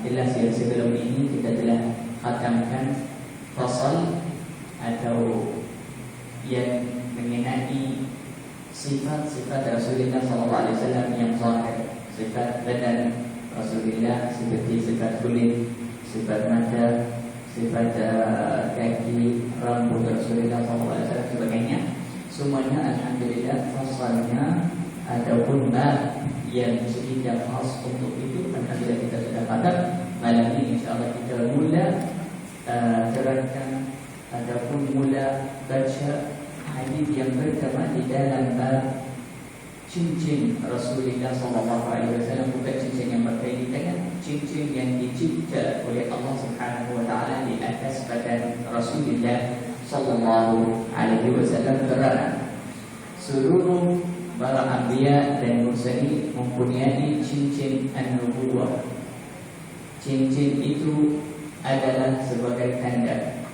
jelas ya, sebelum ini kita telah khatamkan fasal atau yang mengenai sifat-sifat Rasulullah SAW yang zahir, sifat badan Rasulullah seperti sifat kulit, sifat mata, sifat kaki, rambut Rasulullah SAW sebagainya. Semuanya alhamdulillah fasalnya ataupun bab yang sedikit khas untuk itu alhamdulillah kita sudah faham. Malam ini insyaAllah kita mula terangkan ataupun mula baca hadis yang pertama di dalam bab cincin Rasulullah SAW. Bukan cincin yang pakai di tangan, cincin yang dicipta oleh Allah Subhanahu Wa Taala di atas badan Rasulullah Sallallahu Alaihi Wasallam. Kerana seluruh para anbiya dan mursalin mempunyai cincin an-nubuwah. Cincin itu adalah sebagai tanda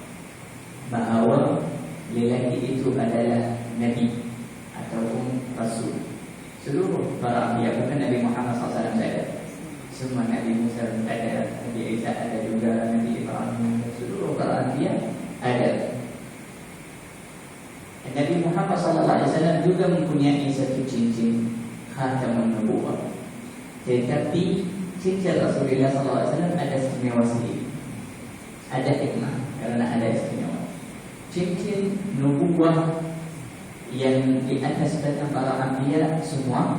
bahawa lelaki itu adalah nabi ataupun rasul. Seluruh para anbiya, bukan Nabi Muhammad SAW saja, semua Nabi Musa ada, Nabi Isa ada juga, Nabi Ibrahim, seluruh para anbiya ada. Nabi Muhammad SAW juga mempunyai satu cincin khatamun nubuwah. Tetapi cincin Rasulullah SAW ada istimewa sendiri, ada hikmah kerana ada istimewa. Cincin nubuwah yang di atas badan para anbiya semua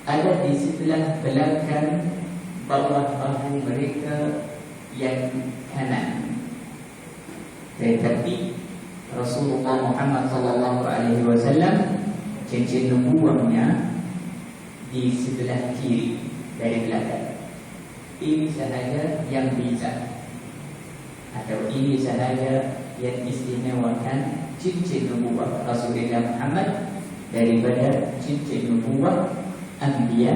ada di sebelah belakang bawah bahu mereka yang kanan. Tetapi Rasulullah Muhammad SAW cincin nubuwahnya di sebelah kiri dari belakang. Ini sahaja yang bisa, atau ini sahaja yang istimewakan cincin nubuwah Rasulullah Muhammad daripada cincin nubuwah anbiya,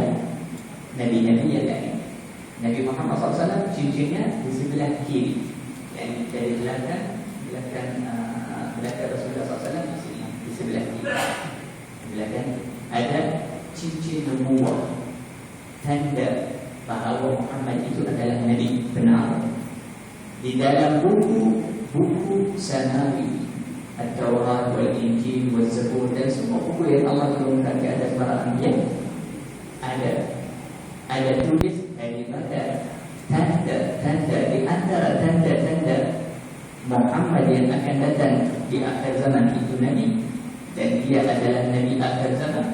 nabi-nabi yang lain. Nabi Muhammad SAW cincinnya di sebelah kiri, yang dari belakang Rasulullah SAW di sini, di sebelah kiri. Di belakang ada cincin nubuwah, tanda bahawa Muhammad itu adalah nabi benar. Di dalam buku samawi, At-Taurat, Wal-Injil, Wal-Zabur dan semua buku yang Allah turunkan ke atas para anbiya, ada tulis daripada tanda di antara tanda-tanda Muhammad yang akan datang di akhir zaman itu nabi, dan dia adalah nabi akhir zaman.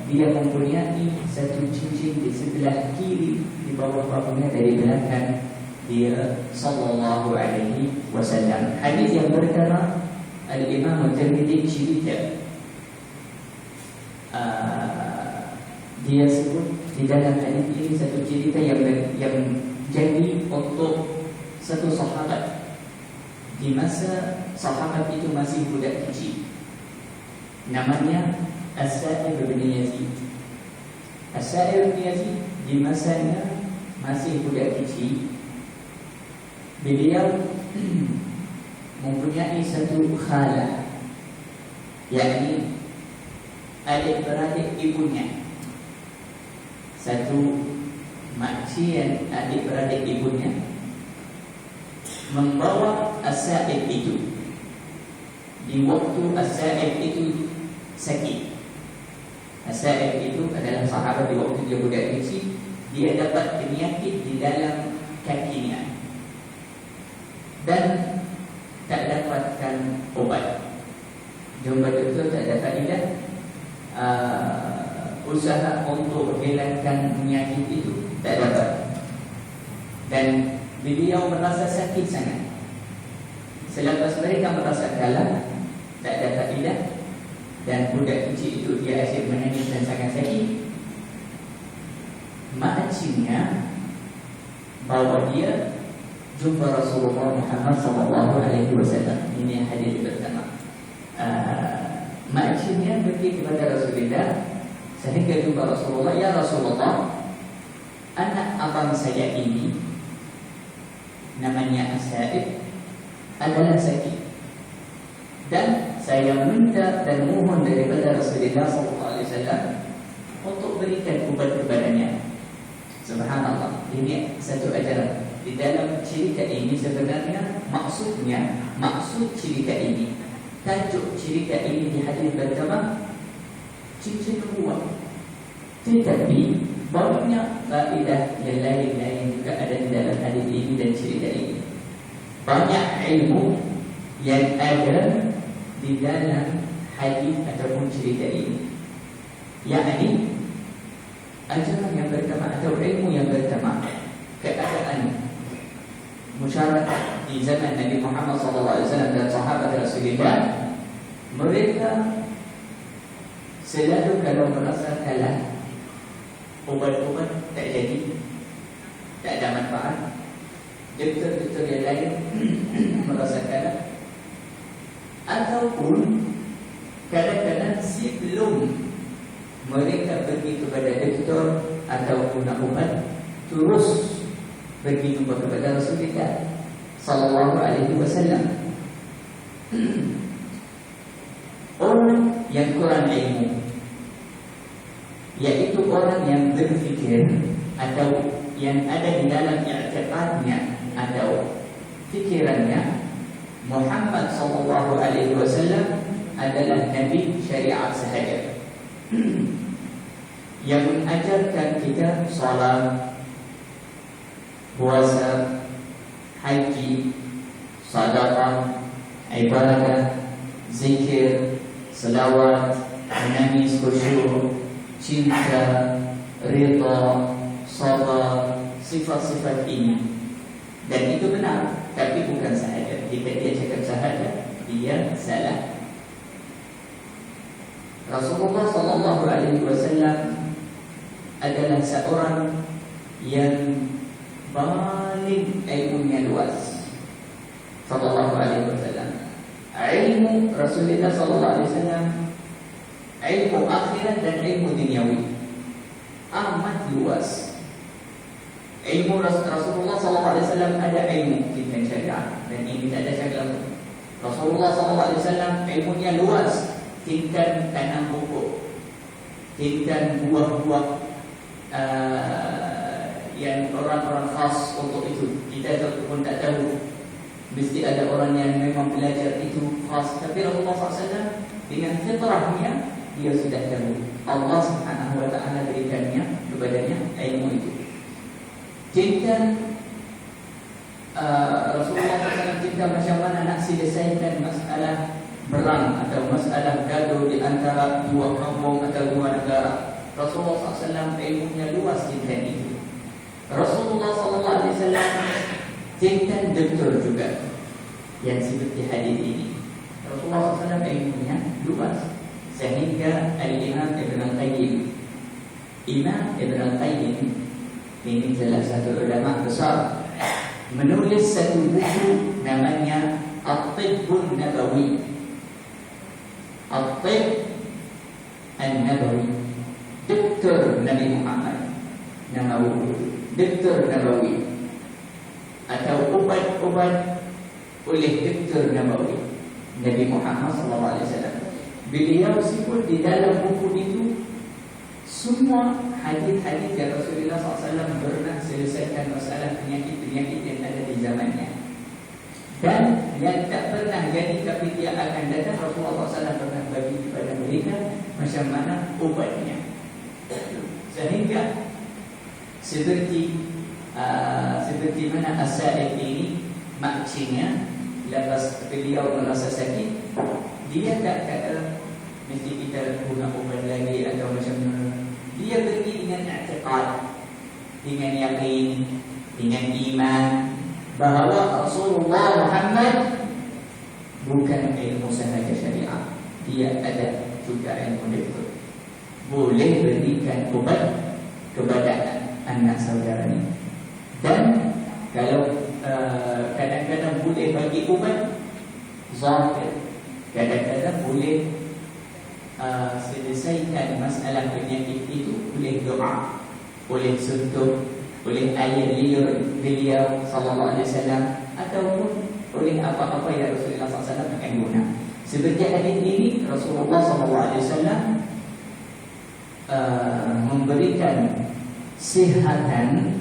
Dia mempunyai satu cincin di sebelah kiri di bawah bahunya dari belakang dia sallallahu alaihi wasallam. Hadis yang pertama Al-Imam At-Tirmidzi cerita, dia sebut di dalam hadis ini satu cerita yang jadi untuk satu sahabat di masa sahabat itu masih budak kecil, namanya As-Sa'ib bin Yazid. As-Sa'ib bin Yazid di masanya masih budak kecil, beliau mempunyai satu khala, yakni adik-beradik ibunya, satu makcik yang adik-beradik ibunya membawa As-Sa'ib itu di waktu As-Sa'ib itu sakit. As-Sa'ib itu adalah sahabat di waktu dia budak kecil, dia dapat penyakit di dalam kakinya dan tak dapatkan obat. Jumpa doktor tak ada faedah. Usaha untuk hilangkan penyakit itu tak dapat, dan beliau merasa sakit sangat. Selepas mereka merasa kalah, tak ada faedah, dan budak kecil itu dia asyik menangis dan sangat sakit, makciknya bawa dia jumpa Rasulullah Muhammad SAW. Ini hadis pertama. Makciknya pergi kepada Rasulullah sehingga jumpa Rasulullah. Ya Rasulullah, anak abang saya ini namanya As-Sa'ib adalah sakit, dan saya minta dan mohon daripada Rasulullah SAW untuk berikan ubat kepadanya. Subhanallah, ini satu ajaran. Di dalam cerita ini sebenarnya maksud cerita ini, tajuk cerita ini di hadis pertama cincin nubuah. Tetapi banyak faedah yang lain juga ada di dalam hadis ini dan cerita ini. Banyak ilmu yang ada di dalam hadis ataupun cerita ini. Yakni ajaran yang pertama atau ilmu yang pertama, keadaan masyarakat di zaman Nabi Muhammad SAW dan sahabat Rasulullah, mereka selalu kalau merasa kalah, ubat-ubat tak jadi, tak ada manfaat, doktor-doktor yang lain merasa kalah, ataupun kadang-kadang sebelum mereka pergi kepada doktor ataupun ubat, terus pergi jumpa kepada Rasulullah sallallahu alaihi wasallam. Orang yang kurang ilmu, yaitu orang yang berfikir atau yang ada di dalam i'tiqadnya atau fikirannya Muhammad sallallahu alaihi wasallam adalah nabi syariat sahaja yang mengajarkan kita salat, puasa, haji, sedekah, ibadah, zikir, selawat, menangis khusyuk, cinta, ridha, sabar, sifat-sifat ini. Dan itu benar, tapi bukan sahaja. Jika dia cakap sahaja, dia salah. Rasulullah sallallahu alaihi wasallam adalah seorang yang paling ilmunya luas. Sallallahu alaihi wasallam. Ilmu Rasulullah sallallahu alaihi wasallam, ilmu akhirat dan ilmu duniawi amat luas. Ilmu Rasulullah sallallahu alaihi wasallam ada ilmu tentang syariat dan ini tak ada syariat. Rasulullah sallallahu alaihi wasallam ilmunya luas tentang tanam pokok, tentang buah-buah yang orang-orang khas untuk itu. Kita pun tak tahu, mesti ada orang yang memang belajar itu khas. Tapi Rasulullah SAW dengan fitrahnya, dia sudah tahu. Allah Subhanahu wa ta'ala berikannya kepadanya ilmu itu. Tentang Rasulullah SAW cerita macam mana nak selesaikan masalah perang atau masalah gaduh di antara dua kampung atau dua negara. Rasulullah SAW ilmunya luas tentang itu. Rasulullah SAW tentang doktor juga yang seperti hadis ini. Rasulullah SAW ilmunya luas sehingga Al-Imam Ibn Al-Qayyim, Imam Ibn Al-Qayyim ini salah satu ulama besar, menulis satu buku namanya At-Tibbun Nabawi. At-Tibb An-Nabawi, Doktor Nabi Muhammad, nama buku Doktor Nabawi, atau ubat-ubat oleh Doktor Nabawi Nabi Muhammad SAW. Beliau sebut di dalam buku itu semua hadis-hadis yang Rasulullah SAW pernah selesaikan masalah penyakit-penyakit yang ada di zamannya. Dan yang tak pernah jadi tapi dia akan datang, Rasulullah SAW pernah bagi kepada mereka macam mana ubatnya. Sehingga seperti mana As-Sa'id ini, makciknya lepas beliau merasa sakit, dia tak kata mesti kita guna ubat lagi atau macam mana. Dia pergi dengan i'tiqad, dengan yakin, dengan iman bahawa Rasulullah Muhammad bukan ilmu sahaja syariat, dia ada juga ilmu doktor. Boleh berikan ubat kepada anak saudara ini. Dan kalau kadang-kadang boleh bagi ubat zahir, kadang-kadang boleh selesaikan masalah penyakit itu oleh doa, oleh sentuh, oleh air liur beliau sallallahu alaihi wasallam, ataupun oleh apa-apa yang Rasulullah SAW akan guna. Seperti hadis ini, Rasulullah SAW memberikan sihatan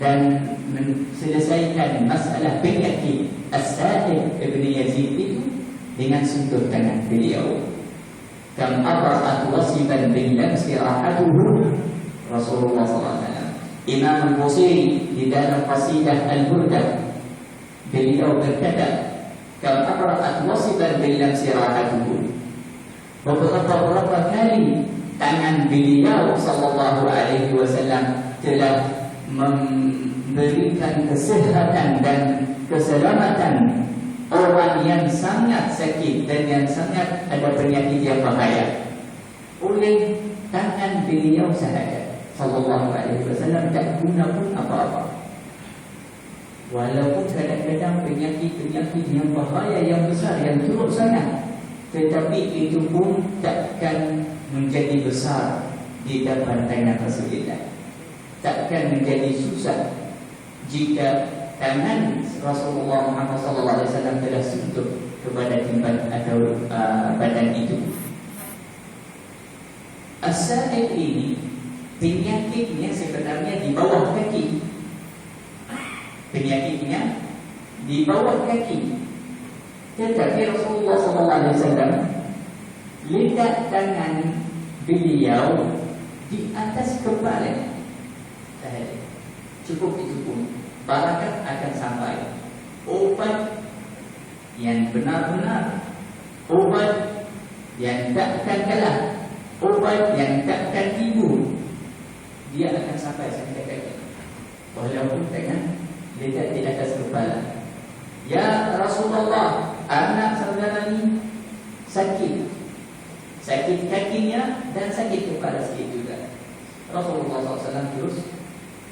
dan menyelesaikan masalah penyakit As-Sa'ib ibn Yazid itu dengan sentuh tangan beliau. Kam abra'at wasiban bin lamsi rahatuhu Rasulullah SAW. Imam Al-Busiri di dalam qasidah Al-Burdah beliau berkata, kam abra'at wasiban bin lamsi rahatuhu. Beberapa kali tangan beliau sallallahu alaihi wasallam telah memberikan kesehatan dan keselamatan orang yang sangat sakit dan yang sangat ada penyakit yang bahaya oleh tangan beliau sahaja sallallahu alaihi wasallam. Tak guna pun apa-apa, walaupun kadang-kadang penyakit-penyakit yang bahaya, yang besar, yang teruk sangat, tetapi itu pun takkan menjadi besar di depan tangan Rasulullah. Takkan menjadi susah jika tangan Rasulullah Muhammad SAW telah sentuh kepada timban atau badan itu. As-Sa'ib ini penyakitnya sebenarnya di bawah kaki. Penyakitnya di bawah kaki. Tetapi Rasulullah SAW letak tangan beliau di atas kepala. Cukup itu pun barakat akan sampai. Obat yang benar-benar, obat yang takkan kalah, obat yang takkan timbul, dia akan sampai sampai kaki. Walaupun tangan letak di atas kepala. Ya Rasulullah, anak saudara ni sakit kakinya dan sakit kepala sikit juga. Rasulullah SAW terus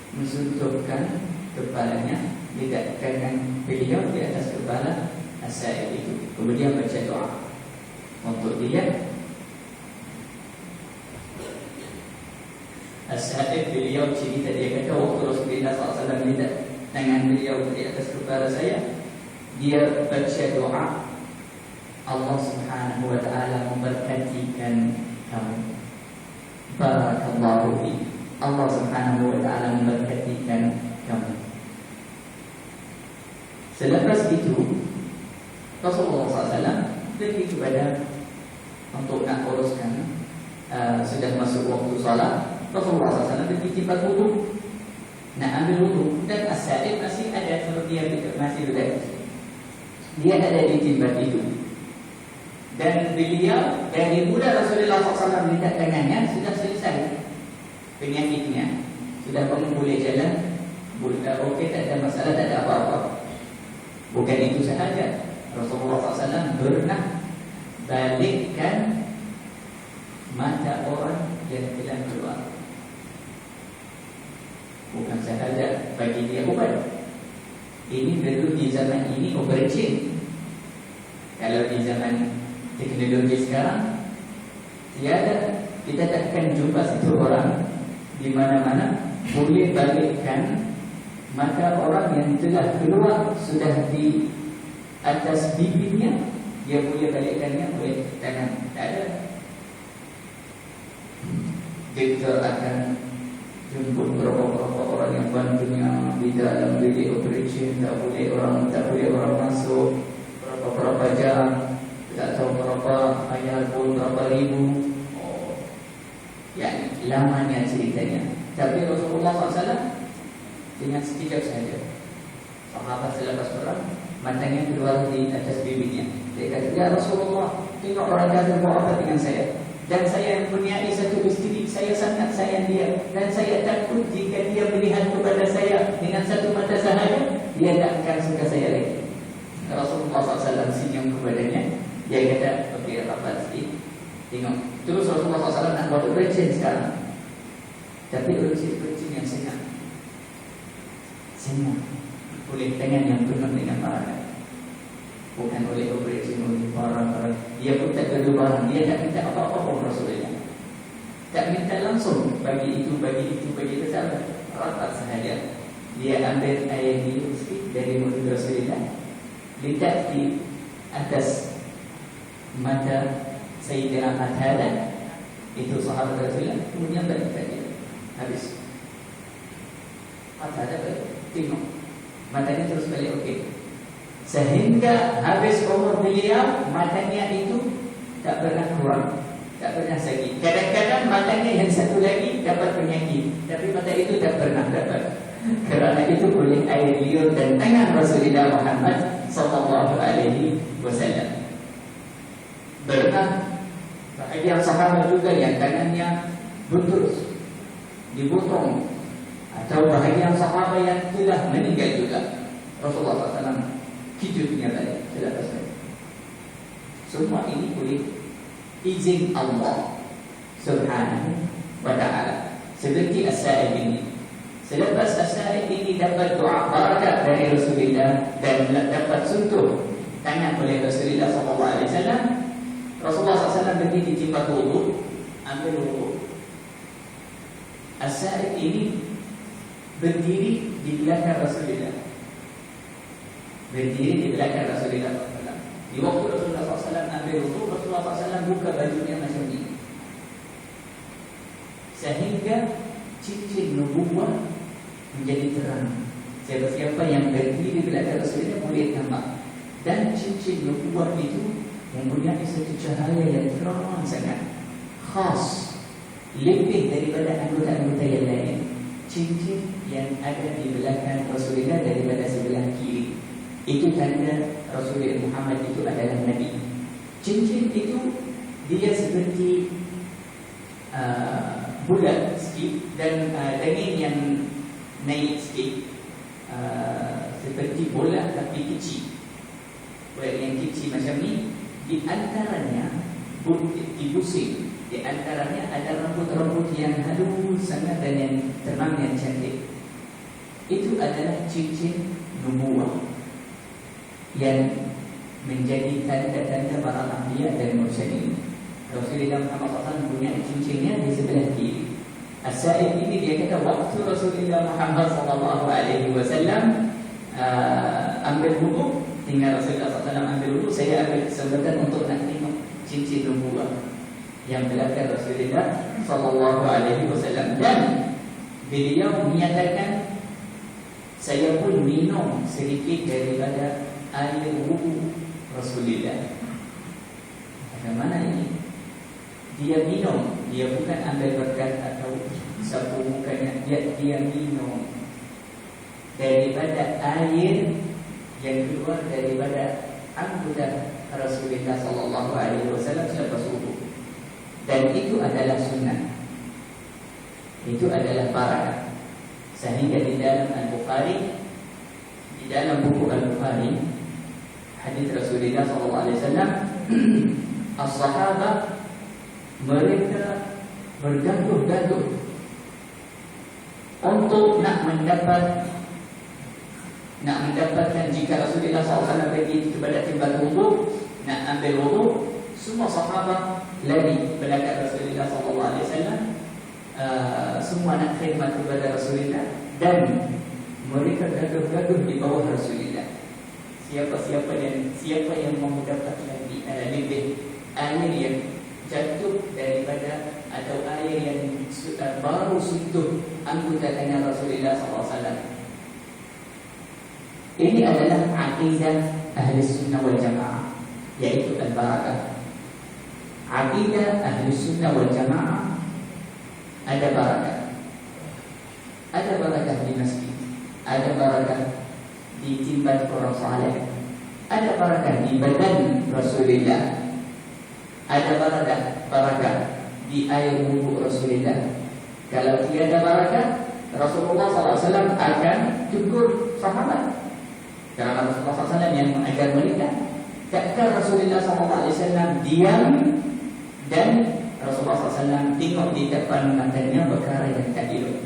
mensentuhkan kepalanya, letakkan beliau di atas kepala As-Sa'ib itu. Kemudian baca doa untuk dia. As-Sa'ib beliau cerita, dia kata waktu Rasulullah SAW letak tangan beliau di atas kepala saya, dia baca doa, Allah Subhanahu wa ta'ala memberkatikan kamu. Barakallahu fi. Allah Subhanahu wa ta'ala memberkatikan kamu. Selepas itu Rasulullah SAW pergi kepada untuk nak uruskan sudah masuk waktu salat. Rasulullah SAW pergi tempat wudu, nak ambil wudu, dan As-Sa'ib masih ada, sebab dia masih ada. Dia ada di tempat itu. Dan beliau dari mula Rasulullah SAW letak tangannya sudah selesai penyakitnya, sudah boleh jalan, okey, tak ada masalah, tak ada apa-apa. Bukan itu sahaja, Rasulullah SAW pernah balikkan mata orang yang telah keluar. Bukan sahaja bagi dia ubat. Ini dulu di zaman ini operasi. Kalau di zaman teknologi sekarang tiada, kita takkan jumpa satu orang di mana-mana boleh balikkan mata orang yang telah keluar sudah di atas bibirnya, dia boleh balikkannya oleh tangan. Tak ada. Doktor akan jemput berapa-berapa orang yang bantunya di dalam bilik operasi. Tak boleh orang masuk berapa-berapa jam, tak tahu berapa ayat pun, berapa ribu. Yang lamanya ceritanya. Tapi Rasulullah SAW dengan sekejap saja, sahabat selepas perang, matanya keluar di atas bibirnya. Dia kata, ya Rasulullah, tengok orang kafir buat apa dengan saya. Dan saya mempunyai satu isteri, saya sangat sayang dia, dan saya takut jika dia melihat kepada saya dengan satu mata sahaja, dia tak akan suka saya lagi. Rasulullah SAW senyum kepadanya. Dia kata, okey, rapat sikit, tengok. Terus Rasulullah SAW nak buat operasi sekarang, tapi operasi yang senang oleh tangan yang penuh dengan barang, bukan oleh operasi oleh barang-barang. Dia pun tak ada barang, dia tak minta apa-apa pun Rasulullah, tak minta langsung bagi itu, bagi itu sahaja. Rapat sahaja. Dia ambil air minum sikit dari mulut Rasulullah, letak di atas mata Sayyidina Qatadah, itu sahabat Rasulullah, kemudian balikkan dia. Habis. mata ada balik, tengok matanya terus balik okey. Sehingga habis umur beliau matanya itu tak pernah kurang, tak pernah sakit. Kadang-kadang matanya yang satu lagi dapat penyakit, tapi mata itu tak pernah dapat. Kerana itu oleh air liur dan tangan Rasulullah Muhammad sallallahu alaihi wasallam. Pernah bahagian sahabat juga yang tangannya putus, dipotong, atau bahagian sahabat yang telah meninggal juga. Rasulullah SAW hidupnya tadi sudah selesai. Semua ini oleh izin Allah Subhanahu wa ta'ala. Seperti As-Sa'id ini. Selepas As-Sa'id ini dapat doa barakat dari Rasulullah dan dapat sentuh tangan oleh Rasulullah SAW. Rasulullah SAW berdiri di tempat wudu, ambil wudu. As-Sa'id ini berdiri di belakang Rasulullah. Berdiri di belakang Rasulullah SAW. Di waktu Rasulullah SAW ambil wudu, Rasulullah SAW buka bajunya macam ini, sehingga cincin nubuwah menjadi terang. Siapa-siapa yang berdiri di belakang Rasulullah boleh nampak. Dan cincin nubuwah itu mempunyai satu cahaya yang terang sangat khas, lebih daripada anggota-anggota yang lain. Cincin yang ada di belakang Rasulullah daripada sebelah kiri, itu tanda Rasulullah Muhammad itu adalah Nabi. Cincin itu dia seperti bulat sikit dan daging yang naik sikit, seperti bola tapi kecil. Bola yang kecil macam ni. Di antaranya dibusing, di antaranya ada rambut-rambut yang halus sangat dan yang terang, yang cantik. Itu adalah cincin nubuwah yang menjadi tanda-tanda para anbiya dan mursalin. Rasulullah Muhammad SAW punya cincinnya di sebelah kiri. As-Sa'id ini dia kata waktu Rasulullah Muhammad SAW ambil wudu, tinggal Rasulullah SAW ambil wudu, saya ambil kesempatan untuk nak tengok cincin nubuwah yang belakang Rasulullah SAW. Dan beliau menyatakan, saya pun minum sedikit daripada air wudu Rasulullah. Bagaimana ini? Dia minum, dia bukan ambil berkat atau sapu mukanya, dia minum daripada air yang keluar daripada anggota Rasulullah SAW selepas wudu. Dan itu adalah sunnah, itu adalah barakah. Sehingga di dalam Al-Bukhari, di dalam buku Al-Bukhari, hadis Rasulullah SAW, as-sahabah mereka bergaduh-gaduh untuk nak mendapatkan jika Rasulullah SAW pergi kepada tempat wudu, nak ambil wudu, semua sahabat lari belakang Rasulullah SAW, semua nak khidmat kepada Rasulullah, dan mereka gaduh-gaduh di bawah Rasulullah. Siapa yang mau dapat lebih air yang jatuh daripada atau air yang baru sentuh anggota tangan Rasulullah SAW. Ini adalah akidah ahli sunnah wal jamaah, yaitu al-barakah. Akidah ahli sunnah wal jamaah ada barakah. Ada barakah di masjid, ada barakah di timban orang saleh, ada barakah di badan Rasulullah, ada barakah di air wudu Rasulullah. Kalau tiada barakah, Rasulullah SAW akan tegur sahabat. Kerana Rasulullah SAW yang mengajar mereka. Takkan Rasulullah SAW diam dan Rasulullah SAW tengok di depan matanya perkara yang tak elok.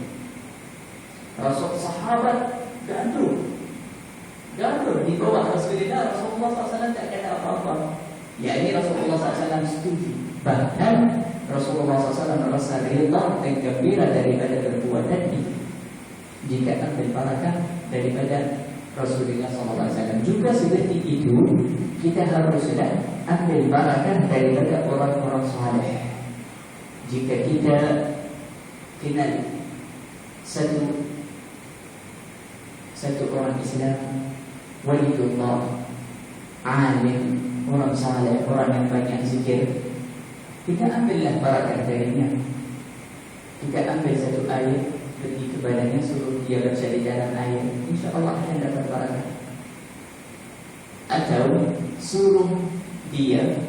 Rasul sahabat gaduh di bawah Rasulullah. Rasulullah SAW tak kata apa-apa. Ya, ini Rasulullah SAW setuju. Bahkan Rasulullah SAW merasa rela dan gembira daripada perbuatan ini jika ambil barakah daripada Rasulullah SAW. Juga seperti itu, kita haruslah ambil barakah daripada orang-orang saleh. Jika kita kenal satu satu orang Islam, waliyullah, alim, orang saleh, orang yang banyak zikir, kita ambillah barakah darinya. Kita ambil satu ayat, pergi kepadanya, suruh dia baca di dalam ayat, insya-Allah akan dapat barakah. Atau suruh dia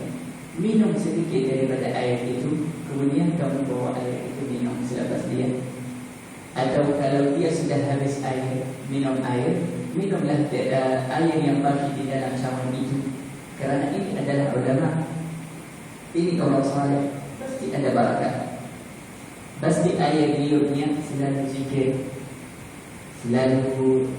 minum sedikit daripada ayat itu, kemudian kamu bawa ayat itu minum selepas dia. Atau kalau dia sudah habis air, minum air, minumlah air yang baki di dalam cawan itu. Kerana ini adalah ulama, ini orang saleh, pasti ada barakah. Pasti air liurnya selalu zikir, selalu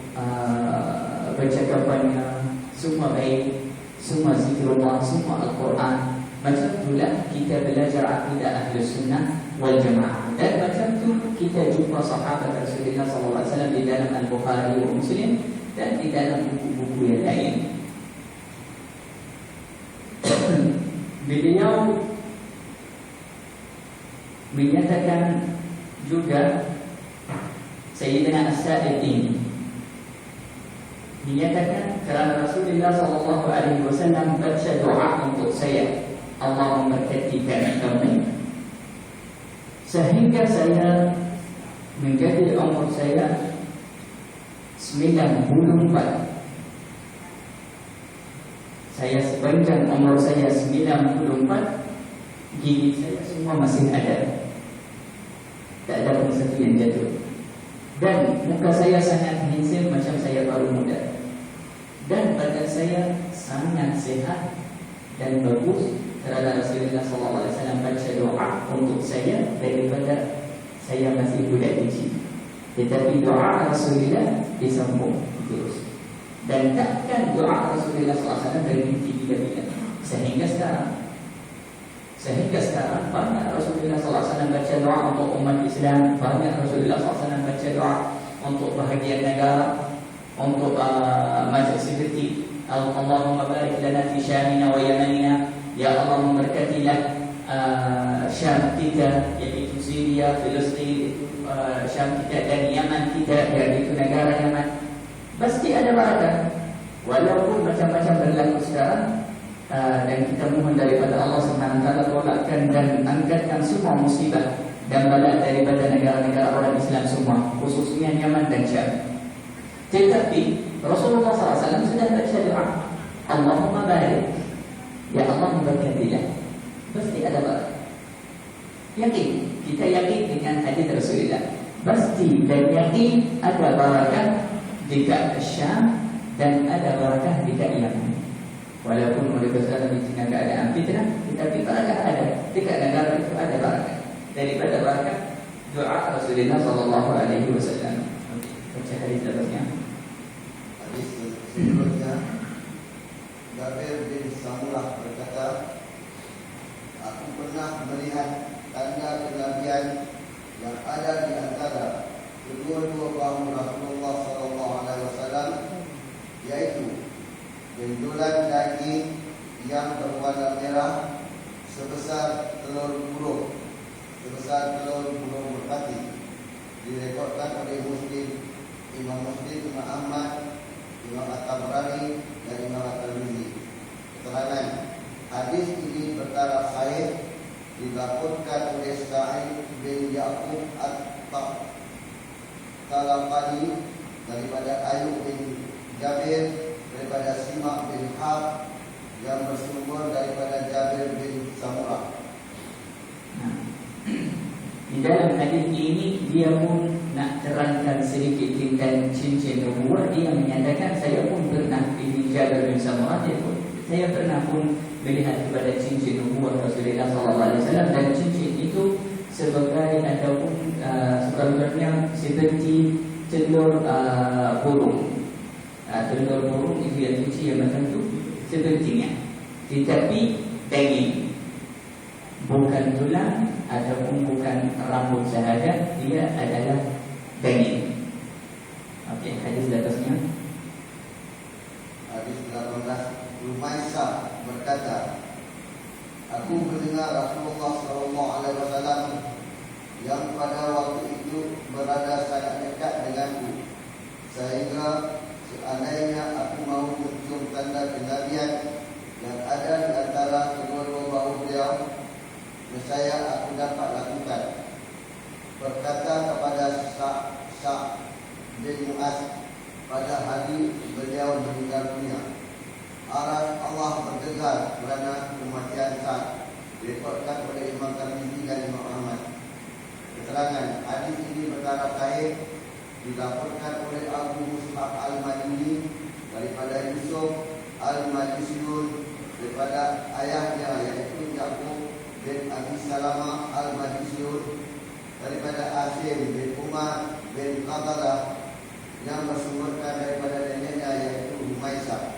percakapannya semua baik, semua zikrullah, semua Al-Quran. Macam itulah kita belajar akidah Ahlus Sunnah wal Jamaah. Dan macam tu kita jumpa sahabat Rasulullah SAW di dalam Al-Bukhari wa Muslim dan di dalam buku-buku yang lain. Beliau menyatakan juga, Sayyidina As-Sa'id ini menyatakan kerana Rasulullah SAW baca doa untuk saya, Allahumma berkatikan kami, sehingga saya menjadi umur saya 94. Saya sepanjang umur saya 94, gigi saya semua masih ada, tak ada pun satu yang jatuh. Dan muka saya sangat handsome macam saya baru muda. Dan badan saya sangat sehat dan bagus kerana Rasulullah SAW baca doa untuk saya daripada saya masih budak kecil. Tetapi doa Rasulullah disambung terus. Dan takkan doa Rasulullah SAW berhenti bila-bila. Sehingga sekarang banyak Rasulullah SAW baca doa untuk umat Islam, banyak Rasulullah SAW baca doa untuk bahagian negara, untuk macam seperti Allahumma barik lana fi Syamina wa Yamanina, ya Allah memberkatilah Syam kita, iaitu Syria, Palestin, Syam kita dan Yaman kita, iaitu negara Yaman. Pasti ada barakah. Walaupun macam-macam berlaku sekarang, dan kita mohon daripada Allah SWT tolakkan dan angkatkan semua musibah dan bala daripada negara-negara orang Islam semua, khususnya Yaman dan Syam. Tetapi Rasulullah SAW sudah baca doa, Allahumma barik, ya Allah memberkatilah, pasti ada barakah. Yakin, kita yakin dengan hadis Rasulullah, pasti dan yakin ada barakah dekat Syam dan ada barakah dekat Yaman. Walaupun mereka sekarang di China keadaan fitnah, tetapi barakah ada dekat negara itu, ada barakah. Daripada barakah doa Rasulullah SAW. Baca hadis seterusnya. Hadis seterusnya, Jabir bin Samurah berkata, aku pernah melihat tanda kenabian yang ada di antara kedua-dua bahu Rasulullah SAW, yaitu benjolan daging yang berwarna merah sebesar telur burung merpati. Direkodkan oleh Imam Muslim, Imam Ahmad, Imam At-Tabrani dan Imam At-Tirmidzi. Keterangan hadis ini bertaraf sahih, dilaporkan oleh Sa'id bin Ya'qub At-Talaqani daripada Ayub bin Jabir, daripada Simak bin Hab yang bersumber daripada Jabir bin Samurah. Di dalam hadis ini dia pun nak terangkan sedikit tentang cincin nubuah. Dia menyatakan saya pun pernah di Jabir bin Samurah, saya pernah pun melihat kepada cincin nubuah Rasulullah SAW, dan cincin itu sebagai ataupun sebenarnya seperti telur burung. Telur burung itu yang kecil macam tu sepertinya, tetapi daging, bukan tulang ataupun bukan rambut sahaja, dia adalah daging. Okey, hadis atasnya. Hadis 18, Rumaisah berkata, aku mendengar Rasulullah SAW yang pada waktu itu berada sangat dekat denganku, sehingga Sa'd bin Mu'adz pada hari beliau meninggal dunia. Aras Allah bergegar kerana kematian Sa'd. Direkodkan oleh Imam Tirmizi dan Imam Ahmad. Keterangan hadis ini bertaraf sahih dilaporkan oleh Abu Mus'ab Al-Madini daripada Yusuf Al-Majishun daripada ayahnya iaitu Yaqub bin Abi Salamah Al-Majishun daripada Asim bin Umar bin Qatadah yang bersumberkan daripada neneknya iaitu Humaisah.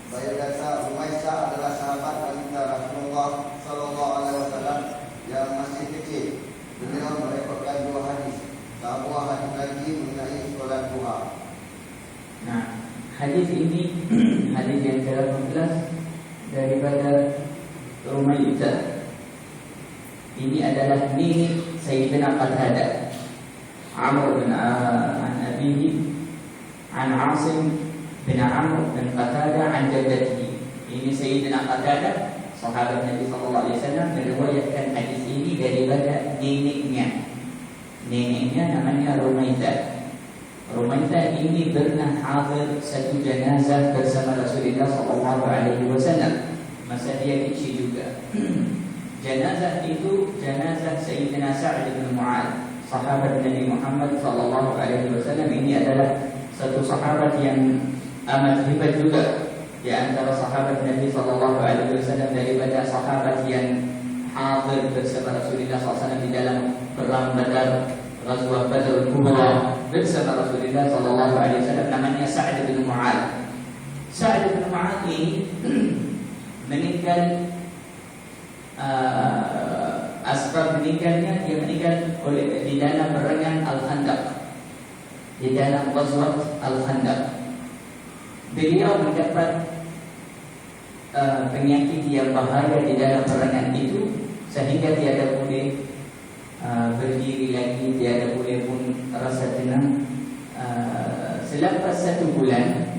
Biodata Humaisah adalah sahabat wanita Rasulullah sallallahu alaihi wasallam yang masih kecil. Beliau merekodkan 2 hadis. Sebuah hadis lagi mengenai solat duha. Nah, hadis ini hadis yang ke-18 daripada Rumayyah. Ini adalah nenek Sayyidina Qatadah. Amr bin an abihi an Asim bin Amr bin Qatadah an jaddatihi. Ini Sayyidina Qatadah, sahabat Nabi sallallahu alaihi wasallam, meriwayatkan hadis ini daripada neneknya. Neneknya namanya Rumayyah. Rumayyah ini pernah hadir satu jenazah bersama Rasulullah sallallahu alaihi wasallam masa dia kecil juga. Jenazah itu jenazah Sayyidina Sa'd bin Mu'adz, sahabat Nabi Muhammad sallallahu alaihi wasallam. Ini adalah satu sahabat yang amat hebat juga di antara sahabat Nabi sallallahu alaihi wasallam, daripada sahabat yang hadir bersama Rasulullah SAW di dalam perang Badar, Ghazwah Badr Kubra bersama Rasulullah sallallahu alaihi wasallam. Namanya Sa'd bin Mu'adz. Sa'd bin Mu'adz ini meninggal, asbab meninggalnya, dia meninggal oleh di dalam perangan Al-Khandaq, di dalam Ghazwat Al-Khandaq. Beliau mendapat penyakit yang bahaya di dalam perangan itu, sehingga tiada boleh berdiri lagi, tiada boleh pun rasa tenang. Selepas 1 bulan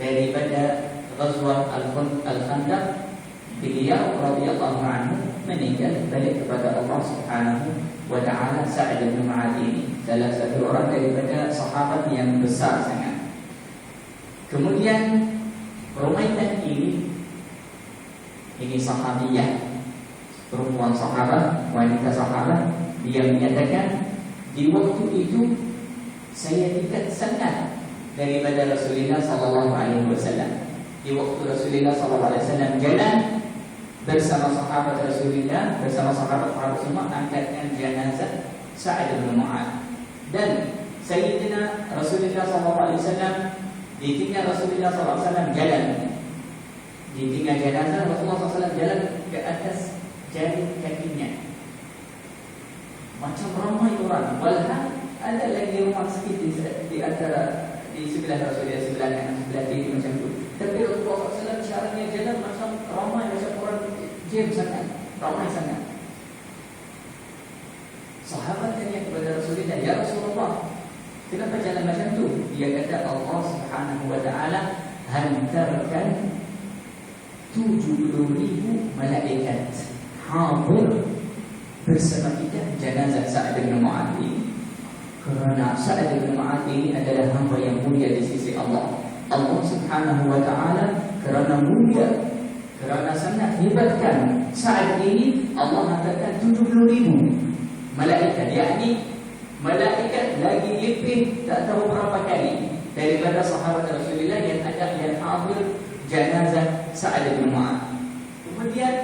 daripada Ghazwah Al-Khandaq, beliau radhiyallahu anhu meninggal balik kepada Allah Subhanahu wa taala. Sa'd bin Mu'adz ini salah satu orang daripada sahabat yang besar sangat. Kemudian Rumayyah ini sahabiyah, perempuan sahabat, wanita sahabat. Dia menyatakan, di waktu itu saya dekat sangat daripada Rasulullah sallallahu alaihi wasallam. Di waktu Rasulullah sallallahu alaihi wasallam jalan bersama sahabat Rasulullah, bersama sahabat-sahabat semua, angkatkan jenazah Sa'd bin Mu'adz. Dan Sayyidina Rasulullah sallallahu alaihi wasallam ditinggal Rasulullah SAW jalan. Ditinggal jenazah Rasulullah SAW jalan ke atas jari kakinya. Macam ramai orang. Walhal ada lagi rumah sikit di antara, di sebelah Rasulullah, sebelah kanan, sebelah kiri macam tu. Tapi Rasulullah SAW caranya jalan macam ramai, macam orang jam sangat, ramai sangat. Sahabat tanya kepada Rasulullah, ya Rasulullah, kenapa jalan macam tu? Dia kata, Allah Subhanahu wa taala hantarkan 70,000 malaikat hadir bersama kita jenazah Sa'd bin Mu'adz ini. Kerana Sa'd bin Mu'adz ini adalah hamba yang mulia di sisi Allah. Allah Subhanahu wa taala kerana mulia, kerana sangat hebatkan Sa'd ini, Allah hantarkan 70,000 malaikat, yakni malaikat lagi lebih tak tahu berapa kali daripada sahabat Rasulullah yang ada yang hadir jenazah Sa'd bin Mu'adz. Kemudian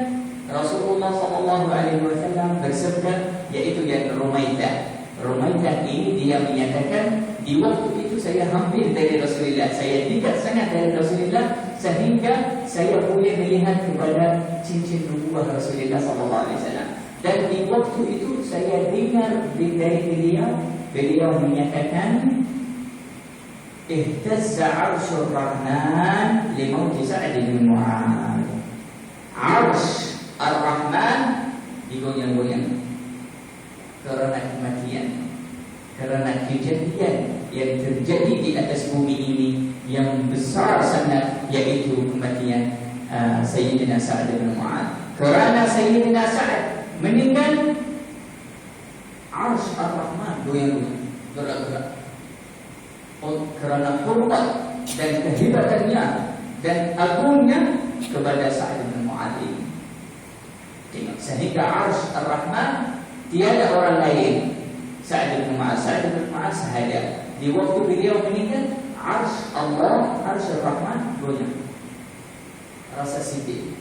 Rasulullah sallallahu alaihi wasallam bersabda, yaitu yang Rumayyah. Rumayyah ini dia menyatakan, di waktu itu saya hampir dari Rasulullah, saya dekat sangat dari Rasulullah sehingga saya boleh melihat kepada cincin nubuah Rasulullah sallallahu alaihi wasallam. Dan di waktu itu saya dengar dari beliau menyatakan, ihtazza 'arsyur rahman li mauti Sa'd bin Mu'adz. 'Arsy ar-Rahman digoyang-goyang kerana kematian, kerana kejadian yang terjadi di atas bumi ini yang besar sangat, yaitu kematian Sayyidina Sa'd bin Mu'adz. Kerana Sayyidina Sa'd meninggal, Arsy Ar-Rahman goyang-goyang, gerak-gerak. Kerana hormat dan kehebatannya dan agungnya kepada Sa'ad bin Mu'adz. Tengok, sehingga Arsy Ar-Rahman tiada orang lain. Sa'ad bin Mu'adz sahaja. Di waktu beliau meninggal, Arsy Allah, Arsy Ar-Rahman goyang. Rasa sedih,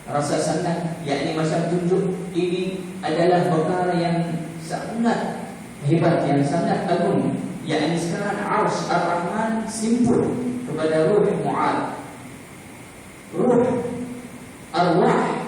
rasa sangat, yakni macam tunjuk ini adalah perkara yang sangat hebat, yang sangat agung. Yakni sekarang Arsy Ar-Rahman simpul kepada ruh Mu'adz, ruh arwah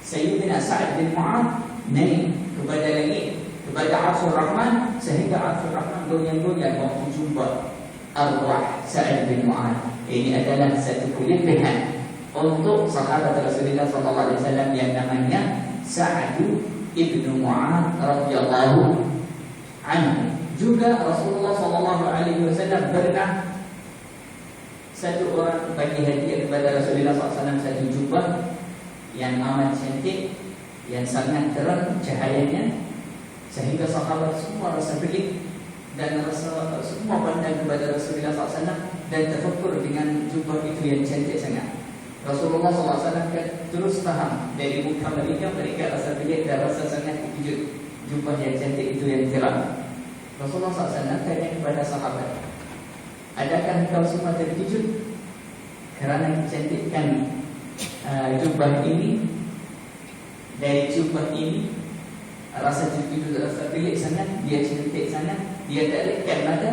Sayyidina Sa'ad bin Mu'adz naik kepada langit, kepada Arsy Ar-Rahman, sehingga Arsy Ar-Rahman goyang-goyang waktu jumpa arwah Sa'ad bin Mu'adz. Ini adalah satu kelebihan untuk sahabat Rasulullah SAW yang namanya Sa'ad ibn Mu'adz radhiyallahu anhu. Juga Rasulullah SAW pernah satu orang bagi hadiah kepada Rasulullah SAW satu jubah yang amat cantik, yang sangat terang cahayanya, sehingga sahabat semua rasa pelik dan rasa semua pandang kepada Rasulullah SAW dan terfikir dengan jubah itu yang cantik sangat. Rasulullah SAW terus faham dari muka mereka rasa pelik dan rasa sangat terkejut jubah yang cantik itu yang terang. Rasulullah SAW tanya kepada sahabat, adakah engkau semua terkejut kerana kecantikan jubah ini? Dari jubah ini rasa terkejut, rasa pelik sangat, dia cantik sangat, dia tak lekat mata.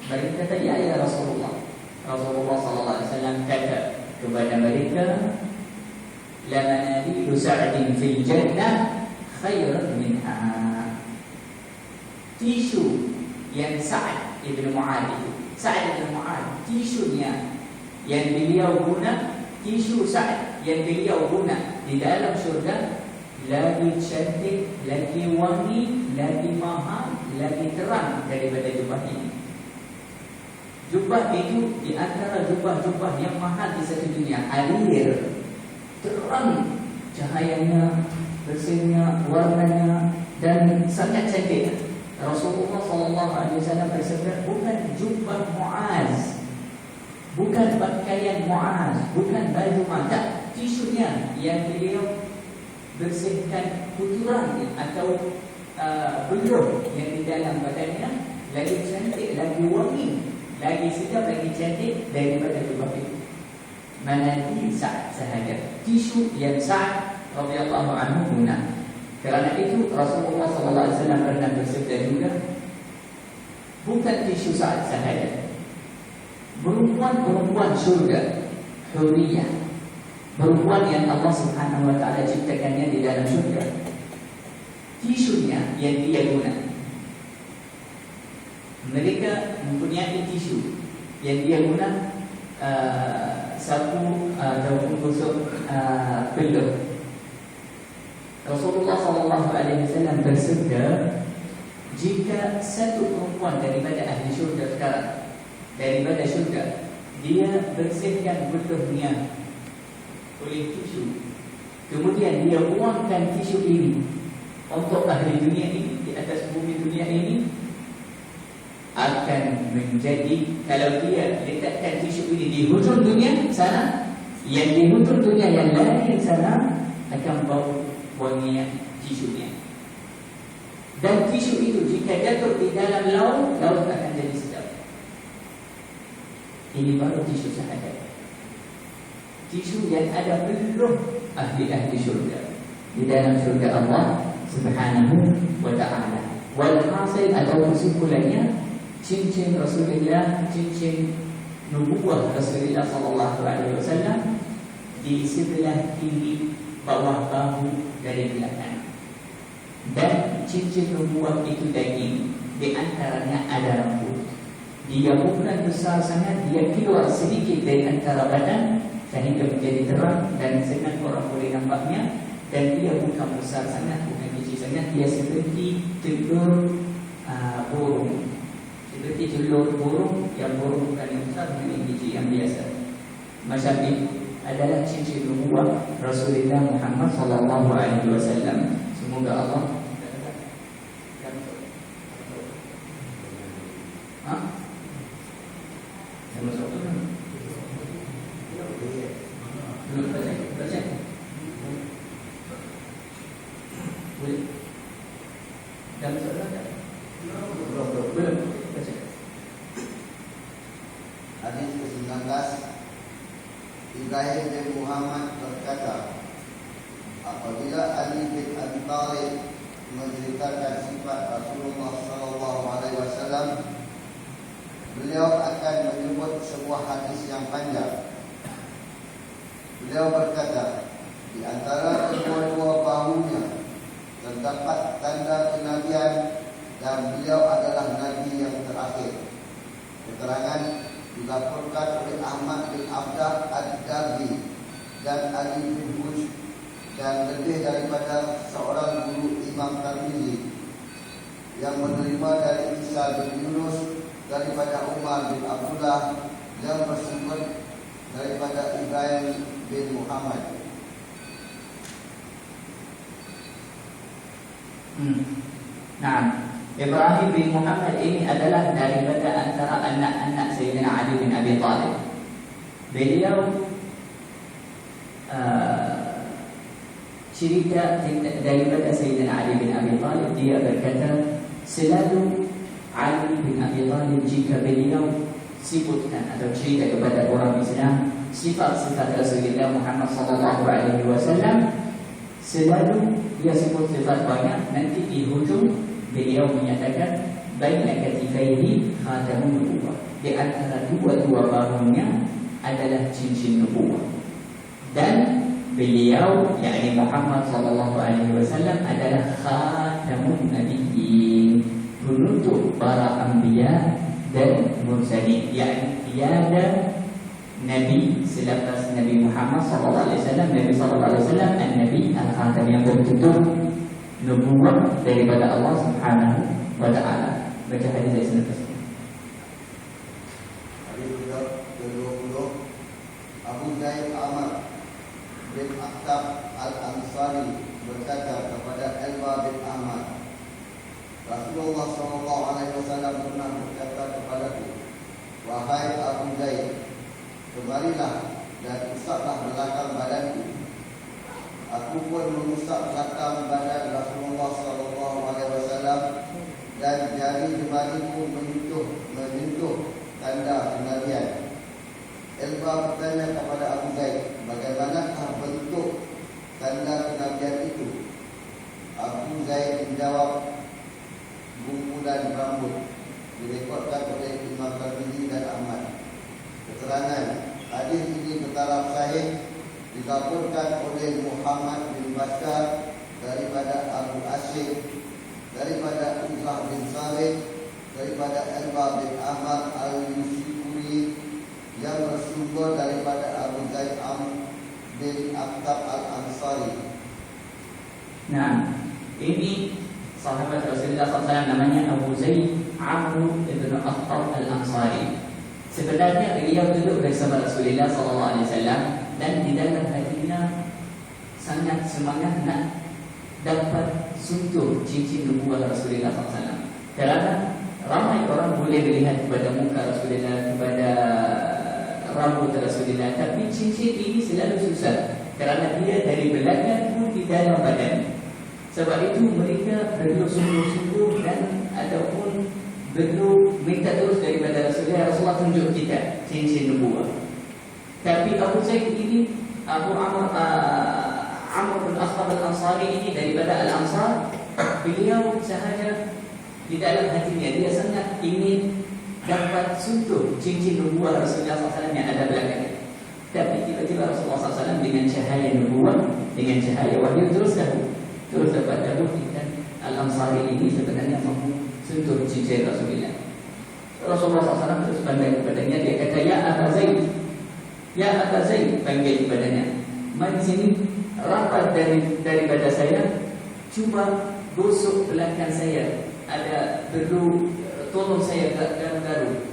Mereka kata, ya Rasulullah. Rasulullah SAW kata kepada mereka, la manadilu Sa'din fil jannah khairan minha. Tisu yang Sa'ad ibn Mu'adz itu, Sa'ad ibn Mu'adz, tisunya yang beliau guna, tisu Sa'ad yang beliau guna di dalam syurga lagi cantik, lagi wangi, lagi mahal, lagi terang daripada jubah ini. Jubah itu di antara jubah-jubah yang mahal di satu dunia. Alir, terang cahayanya, bersihnya, warnanya, dan sangat cantik. Rasulullah SAW bersabda, bukan jubah Mu'adz, bukan pakaian Mu'adz, bukan baju mata, tisunya yang beliau bersihkan kotoran atau beluh yang di dalam badannya, lagi cantik, lagi wangi, lagi sedap, lagi cantik daripada jubah itu. Manadi Sa'ad sahaja, tisu yang Sa'ad radhiyallahu anhu guna. Kerana itu Rasulullah SAW pernah bersabda juga, bukan tisu Sa'ad sahaja, perempuan-perempuan syurga, huriyah, perempuan yang Allah Subhanahu wa ta'ala ciptakannya di dalam syurga, tisunya yang dia guna. Mereka mempunyai tisu yang dia guna, sapu ataupun gosok beluh. Rasulullah SAW bersabda, jika satu perempuan daripada ahli syurga sekarang, daripada syurga, dia bersihkan beluhnya oleh tisu, kemudian dia buangkan tisu ini untuk ahli dunia ini, di atas bumi dunia ini, akan menjadi, kalau dia letakkan tisu ini di hujung dunia sana, yang di hujung dunia yang lain sana akan bau wanginya tisunya. Dan tisu itu jika jatuh di dalam laut, laut akan jadi sedap. Ini baru tisu sahaja, tisu yang ada beluh ahli-ahli syurga di dalam syurga Allah Subhanahu wa ta'ala. Walhasil atau kesimpulannya, cincin Rasulullah, cincin nubuwah Rasulullah SAW di sebelah kiri bawah bahu dari belakang. Dan cincin nubuwah itu daging, di antaranya ada rambut. Dia bukan besar sangat, dia keluar sedikit dari antara badan sehingga menjadi terang dan senang orang boleh nampaknya. Dan dia bukan besar sangat, bukan kecil sangat, dia seperti telur burung. Seperti telur burung, yang burung bukan yang besar, bukan yang kecil, yang biasa. Macam itu adalah cincin nubuwah Rasulullah Muhammad SAW. Semoga Allah masuk tu kan? Belum baca. Boleh. Dalam soalan tak? Belum. Baca. Hadis ke-19, Ibrahim bin Muhammad berkata, apabila Ali bin Abi Thalib menceritakan sifat Rasulullah SAW, beliau akan menyebut sebuah hadis yang panjang. Beliau berkata, di antara kedua-dua bahunya terdapat tanda kenabian dan beliau adalah Nabi yang terakhir. Keterangan dilaporkan oleh Ahmad bin Abdah Ad-Darbi dan Ali bin Huj dan lebih daripada seorang guru Imam Tirmizi yang menerima dari Isa bin Yunus daripada Umar bin Abdullah yang bersumber daripada Ibrahim bin Muhammad. Nah, Ibrahim bin Muhammad ini adalah daripada antara anak-anak Sayyidina Ali bin Abi Thalib. Beliau cerita daripada Sayyidina Ali bin Abi Thalib, dia berkata, selalu Ali bin Abi Thalib jika beliau sebutkan atau cerita kepada orang Islam sifat-sifat Rasulullah Muhammad SAW, selalu dia sebut sifat banyak. Nanti di hujung beliau menyatakan baina katifaihi khatamun nubuwah, di antara dua-dua bahunya adalah cincin nubuwah. Dan beliau, yakni Muhammad SAW, adalah khatamun nabiyyin, penutup para anbiya dan mursalin, yakni tiada Nabi selepas Nabi Muhammad SAW. Nabi SAW An-Nabi Al-Khatam, yang bertutur nubuwah daripada Allah Subhanahu wa Ta'ala. Baca hadis dari selepas ini. Hadis ke-20, Abu Zaid Amr bin Akhtab Al-Ansari berkata kepada Elba bin Ahmad, Rasulullah SAW pernah berkata kepadaku, wahai Abu Zaid, kemarilah dan usaplah belakang badanku. Aku pun mengusap belakang badan Rasulullah SAW dan jari jemariku menyentuh tanda kenabian. Elba bertanya kepada Abu Zaid, bagaimanakah bentuk tanda kenabian itu? Abu Zaid menjawab, gumpulan rambut. Direkodkan oleh Imam Tirmizi dan Ahmad. Keterangan hadis ini bertaraf sahih, dilaporkan oleh Muhammad bin Bashar daripada Abu Asyik, daripada Uzah bin Salih, daripada Elba bin Ahmad al-Yusikuri, yang bersumber daripada Abu Zaid Amr bin Akhtab Al-Ansari. Nah, ini sahabat Rasulullah SAW, namanya Abu Zaid Amr bin Akhtab Al-Ansari. Sebenarnya beliau duduk bersama Rasulullah SAW dan di dalam hatinya sangat semangat nak dapat sentuh cincin nubuwah Rasulullah SAW. Kerana ramai orang boleh melihat kepada muka Rasulullah, kepada rambut Rasulullah, tapi cincin ini selalu susah kerana dia dari belakang pun di dalam badan. Sebab itu mereka perlu sungguh-sungguh dan ataupun perlu minta terus daripada Rasulullah. Rasulullah tunjuk kita cincin nubuwah. Tapi Abu Zaid ini, Abu Amr bin Akhtab Al-Ansari ini daripada Al-Ansar, beliau sahaja di dalam hatinya dia sangat ingin dapat sentuh cincin nubuwah Rasulullah SAW yang ada belakangnya. Tapi tiba-tiba Rasulullah SAW dengan cahaya nubuwah, dengan cahaya wahyu terus dapat tahu kita Al-Ansari ini sebenarnya mahu sentuh cincin Rasulullah. Rasulullah SAW terus pandang kepadanya, dia kata, ya Abu Zaid, ya Abu Zaid, panggil kepadanya, mari sini, rapat daripada saya, cuba gosok belakang saya, ada perlu tolong saya garu.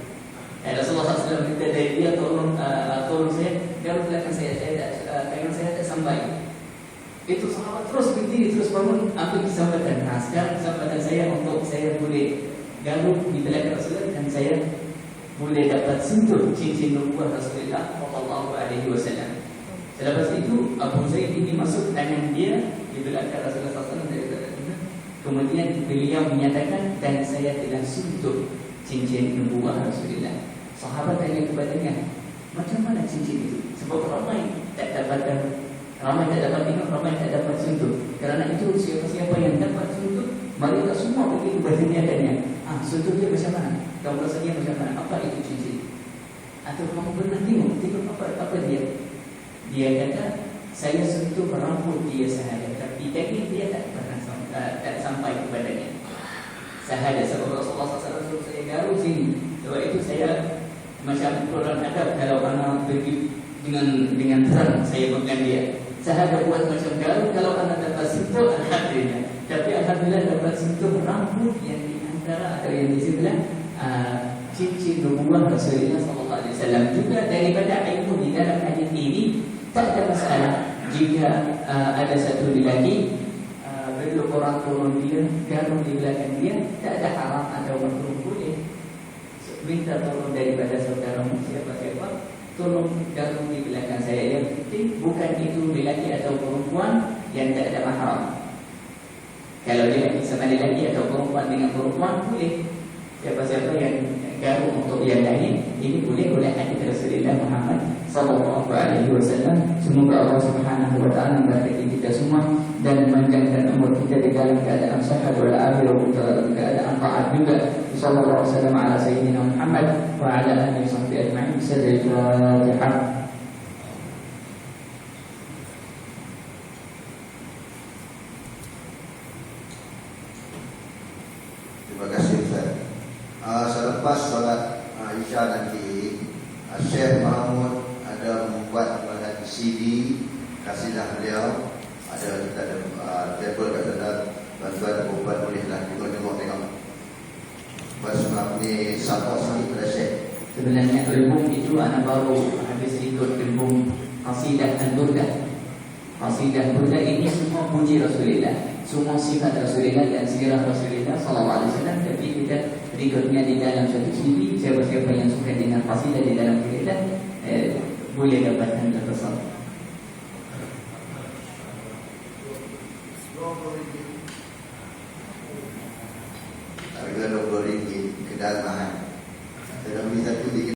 Rasulullah SAW minta dari dia, tolong saya garu belakang saya tangan saya tak sampai. Itu sahabat terus berdiri, terus bangun, ambil kesempatan. Sekarang kesempatan saya untuk saya boleh garu di belakang Rasulullah dan saya boleh dapat sentuh cincin nubuah Rasulullah sallallahu alaihi wasallam. Selepas itu Abu Zaid ini masuk tangan dia di belakang Rasulullah sallallahu alaihi wasallam. Kemudian beliau menyatakan, dan saya telah sentuh cincin nubuah Rasulullah. Sahabat tanya kepadanya, macam mana cincin itu? Sebab ramai tak dapat tengok, ramai tak dapat sentuh. Kerana itu siapa-siapa yang dapat sentuh, mereka semua pergi bertanya-tanya, sentuh dia macam mana? Kamu rasanya macam mana? Apa itu cincin? Atau kamu pernah tengok apa dia? Dia kata, saya sentuh rambut dia sahaja, tapi daging dia tak pernah sampai kepadanya. Sahaja sebab Rasulullah SAW suruh saya garu sini. Sebab itu saya macam orang adab, kalau anak pergi dengan terang saya pegang dia. Sahaja buat macam garu, kalau anak dapat sentuh, alhamdulillah. Tapi alhamdulillah dapat sentuh rambut yang di antara atau yang di sebelah cincin nubuah Rasulullah SAW. Juga daripada ilmu di dalam hadis ini, tak ada masalah jika ada satu lelaki belum orang tolong dia, garum di belakang dia, tak ada haram atau makruh, boleh minta tolong daripada saudaramu siapa-siapa, tolong garum di belakang saya. Yang penting bukan itu lelaki atau perempuan yang tak ada mahram. Kalau dia sama lelaki atau perempuan dengan perempuan, boleh. Siapa-siapa yang garum untuk yang lain, ini boleh oleh hadis Rasulullah Muhammad sallallahu alaihi wasallam. Semoga Allah Subhanahu wa taala memberkati kita semua dan memanjangkan umur kita di dalam keadaan sehat wal afiat wa dalam keadaan taat juga. Sallallahu alaihi wasallam ala sayyidina Muhammad wa ala alihi wa sahbihi ajma'in. Al-Fatihah. Terima kasih Ustaz. Selepas solat Isya nanti, Syekh Mahmud ada membuat CD kasidah beliau. Ada kita ada table kat sana, bantuan buat bolehlah tengok. Sebab ni support sikit pada Syekh. Sebenarnya album itu anak baru habis ikut album Qasidah Al-Burdah. Qasidah Burdah ini semua puji Rasulullah, semua sifat Rasulullah dan sirah Rasulullah sallallahu alaihi wasallam. Tapi kita berikutnya di dalam satu CD, siapa-siapa yang suka dengan qasidah di dalam kita boleh dapatkan tersebut. Harga RM20 kedal mahal.